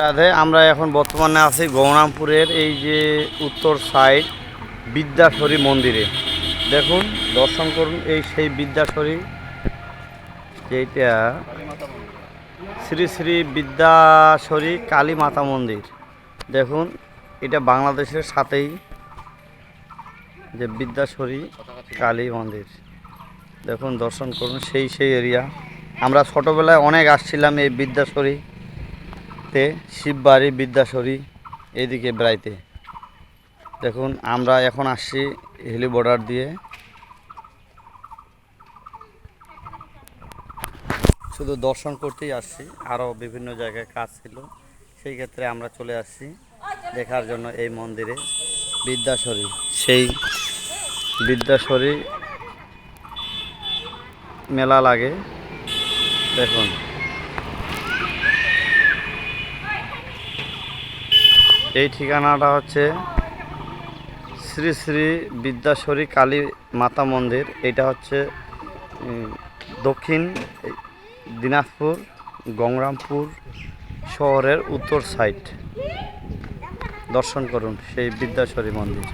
রাধে, আমরা এখন বর্তমানে আছি গৌরামপুরের এই যে উত্তর সাইড বিদ্যাশরী মন্দিরে। দেখুন, দর্শন করুন, এই সেই বিদ্যাশরী, যেটা শ্রী শ্রী বিদ্যাশরী কালী মাতা মন্দির। দেখুন, এটা বাংলাদেশের সাথেই যে বিদ্যাশরী কালী মন্দির। দেখুন, দর্শন করুন, সেই এরিয়া। আমরা ছোটোবেলায় অনেক আসছিলাম এই বিদ্যাশরী শিববাড়ি বিদ্যাশরী এইদিকে বেড়াইতে। দেখুন, আমরা এখন আসছি হিলি বর্ডার দিয়ে। শুধু দর্শন করতেই আসছি, আরও বিভিন্ন জায়গায় কাজ ছিল, সেই ক্ষেত্রে আমরা চলে আসছি দেখার জন্য এই মন্দিরে বিদ্যাশরী। সেই বিদ্যাশরী মেলা লাগে। দেখুন, এই ঠিকানাটা হচ্ছে শ্রী শ্রী বিদ্যাশরী কালী মাতা মন্দির। এটা হচ্ছে দক্ষিণ দিনাজপুর গঙ্গরামপুর শহরের উত্তর সাইড। দর্শন করুন সেই বিদ্যাশরী মন্দির।